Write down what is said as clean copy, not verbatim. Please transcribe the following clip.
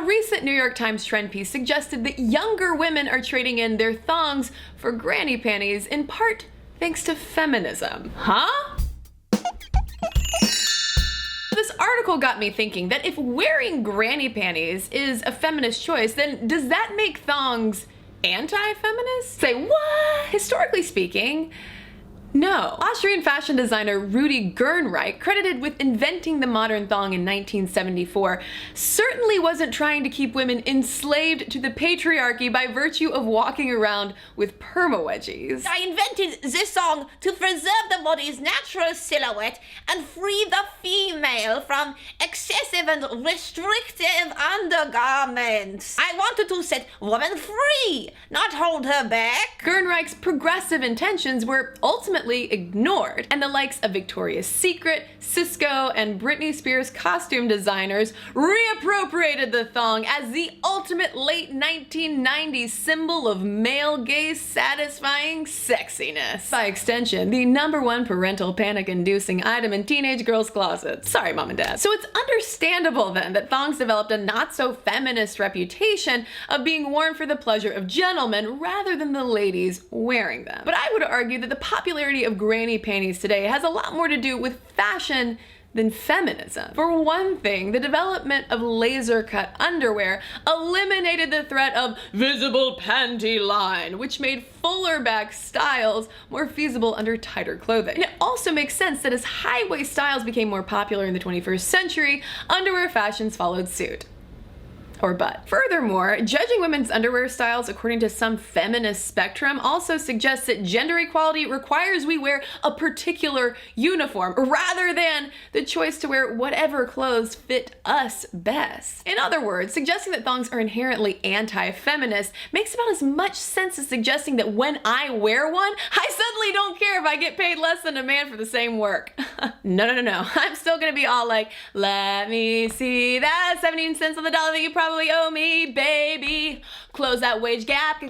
recent New York Times trend piece suggested that younger women are trading in their thongs for granny panties, in part thanks to feminism. Huh? This article got me thinking that if wearing granny panties is a feminist choice, then does that make thongs anti-feminist? Say what? Historically speaking, no. Austrian fashion designer Rudi Gernreich, credited with inventing the modern thong in 1974, certainly wasn't trying to keep women enslaved to the patriarchy by virtue of walking around with perma-wedgies. I invented this thong to preserve the body's natural silhouette and free the female from excessive and restrictive undergarments. I wanted to set women free, not hold her back. Gernreich's progressive intentions were ultimately ignored, and the likes of Victoria's Secret, Cisco, and Britney Spears costume designers reappropriated the thong as the ultimate late 1990s symbol of male gaze satisfying sexiness. By extension, the #1 parental panic-inducing item in teenage girls' closets. Sorry, mom and dad. So it's understandable then that thongs developed a not-so-feminist reputation of being worn for the pleasure of gentlemen rather than the ladies wearing them. But I would argue that the popularity of granny panties today has a lot more to do with fashion than feminism. For one thing, the development of laser-cut underwear eliminated the threat of visible panty line, which made fuller back styles more feasible under tighter clothing. And it also makes sense that as high-waist styles became more popular in the 21st century, underwear fashions followed suit. Or butt. Furthermore, judging women's underwear styles according to some feminist spectrum also suggests that gender equality requires we wear a particular uniform rather than the choice to wear whatever clothes fit us best. In other words, suggesting that thongs are inherently anti-feminist makes about as much sense as suggesting that when I wear one, I suddenly don't care if I get paid less than a man for the same work. No. I'm still gonna be all like, let me see that 17 cents on the dollar that you probably owe me, baby. Close that wage gap.